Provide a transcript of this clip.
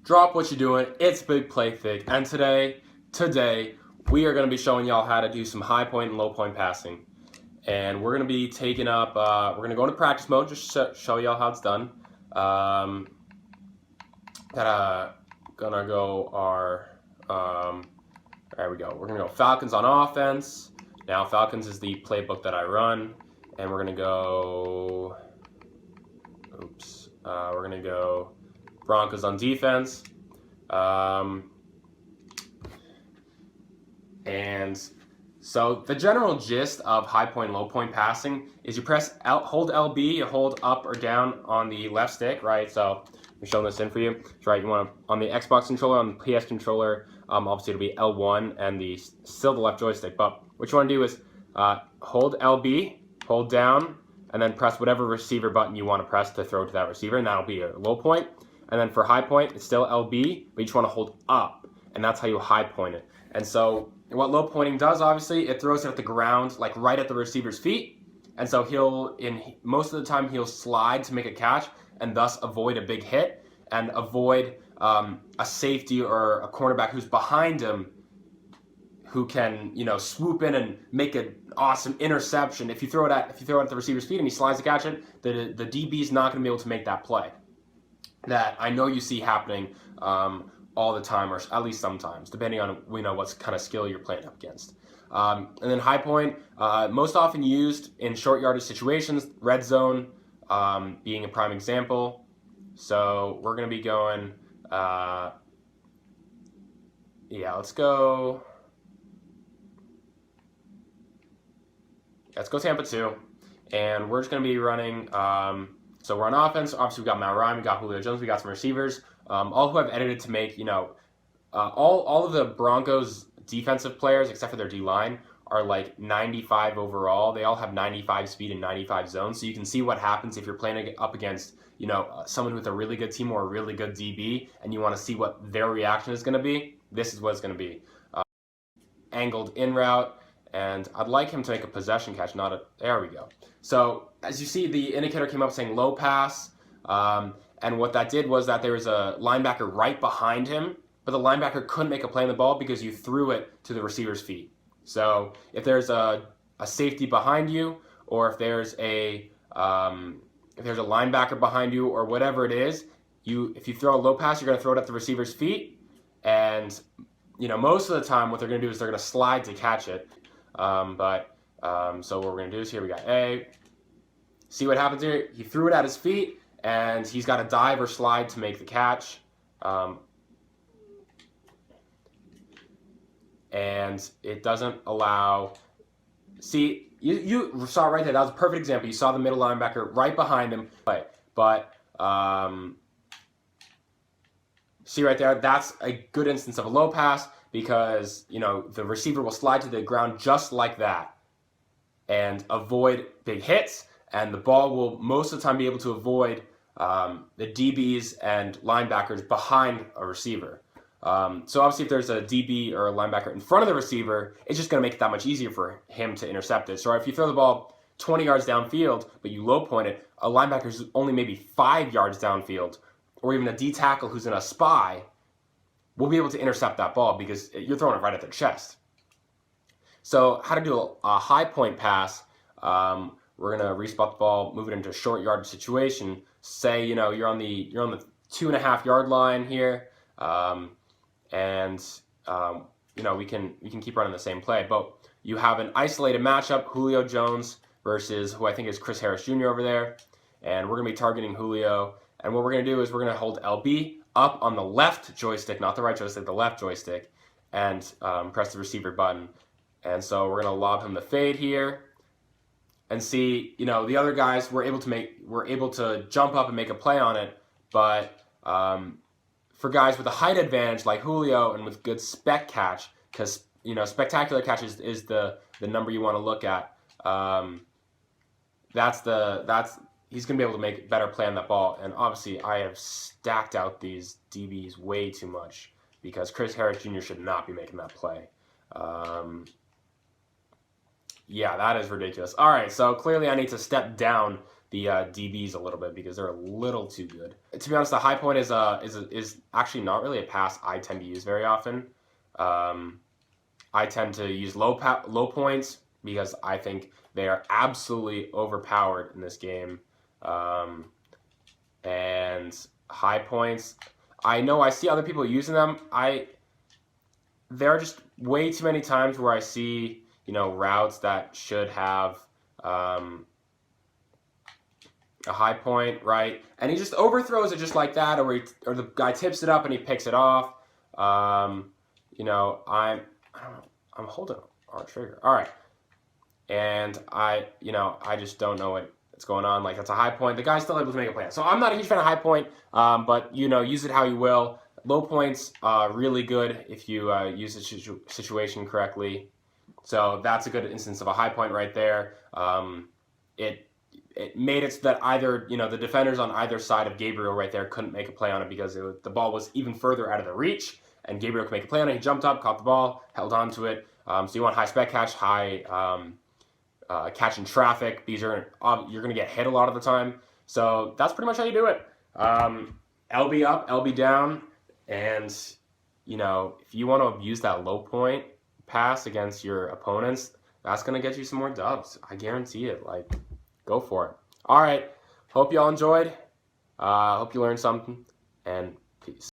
Drop what you're doing. It's Big Play Fig, and today we are going to be showing y'all how to do some high point and low point passing. And we're going to be taking up. We're going to go into practice mode, just show y'all how it's done. Gonna go our. There we go. We're gonna go Falcons on offense. Now Falcons is the playbook that I run, and we're gonna go. Oops. We're gonna go Broncos on defense. And so the general gist of high point, low point passing is you press hold LB, you hold up or down on the left stick, right? So I'm showing this in for you. That's right. You want to, on the Xbox controller, on the PS controller, obviously it'll be L1 and still the left joystick. But what you want to do is hold LB, hold down, and then press whatever receiver button you want to press to throw to that receiver, and that'll be your low point. And then for high point, it's still LB, but you just want to hold up, and that's how you high point it. And so what low pointing does, obviously, it throws it at the ground, like right at the receiver's feet. And so most of the time, he'll slide to make a catch and thus avoid a big hit and avoid a safety or a cornerback who's behind him who can, swoop in and make an awesome interception. If you throw it at the receiver's feet and he slides to catch it, the DB's not going to be able to make that play. That I know you see happening all the time, or at least sometimes, depending on what kind of skill you're playing up against. And then high point, most often used in short yardage situations, red zone being a prime example. So we're going to be going, let's go Tampa 2. And we're just going to be running, so we're on offense. Obviously, we got Matt Ryan, we got Julio Jones, we got some receivers, all who have edited to make, all of the Broncos defensive players, except for their D-line, are like 95 overall. They all have 95 speed and 95 zones. So you can see what happens if you're playing up against, someone with a really good team or a really good DB, and you want to see what their reaction is going to be. This is what it's going to be. Angled in route. And I'd like him to make a possession catch, there we go. So as you see, the indicator came up saying low pass. And what that did was that there was a linebacker right behind him, but the linebacker couldn't make a play on the ball because you threw it to the receiver's feet. So if there's a safety behind you, or if there's a linebacker behind you, or whatever it is, if you throw a low pass, you're going to throw it at the receiver's feet. And most of the time, what they're going to do is they're going to slide to catch it. So what we're going to do is here we got A. See what happens here? He threw it at his feet, and he's got to dive or slide to make the catch. And it doesn't allow. See, you saw right there. That was a perfect example. You saw the middle linebacker right behind him. But see right there, that's a good instance of a low pass because the receiver will slide to the ground just like that and avoid big hits, and the ball will most of the time be able to avoid the DBs and linebackers behind a receiver. So obviously if there's a DB or a linebacker in front of the receiver, it's just going to make it that much easier for him to intercept it. So if you throw the ball 20 yards downfield, but you low point it, a linebacker who's only maybe 5 yards downfield, or even a D tackle who's in a spy, will be able to intercept that ball because you're throwing it right at their chest. So how to do a high point pass, we're going to respot the ball, move it into a short yardage situation. Say, you're on the 2.5 yard line here. We can keep running the same play, but you have an isolated matchup, Julio Jones versus who I think is Chris Harris Jr. over there, and we're going to be targeting Julio, and what we're going to do is we're going to hold LB up on the left joystick, not the right joystick, the left joystick, and press the receiver button, and so we're going to lob him the fade here, and see, the other guys were able to jump up and make a play on it, but for guys with a height advantage like Julio and with good spec catch, because spectacular catches is the number you want to look at. He's gonna be able to make a better play on that ball. And obviously, I have stacked out these DBs way too much because Chris Harris Jr. should not be making that play. Yeah, that is ridiculous. All right, so clearly I need to step down the DBs a little bit because they're a little too good. To be honest, the high point is actually not really a pass I tend to use very often. I tend to use low points because I think they are absolutely overpowered in this game. And high points, I know I see other people using them. There are just way too many times where I see, routes that should have a high point, right? And he just overthrows it just like that, or the guy tips it up and he picks it off. I'm holding our trigger. All right. And I just don't know what's going on. Like, that's a high point. The guy's still able to make a play. So I'm not a huge fan of high point, but, use it how you will. Low points, really good if you use the situation correctly. So that's a good instance of a high point right there. It made it so that either, the defenders on either side of Gabriel right there couldn't make a play on it because the ball was even further out of the reach, and Gabriel could make a play on it. He jumped up, caught the ball, held on to it. So you want high spec catch, high catch in traffic. These are you're going to get hit a lot of the time. So that's pretty much how you do it. LB up, LB down. And, if you want to abuse that low point pass against your opponents, that's going to get you some more dubs. I guarantee it. Like, go for it. All right. Hope y'all enjoyed. Hope you learned something. And peace.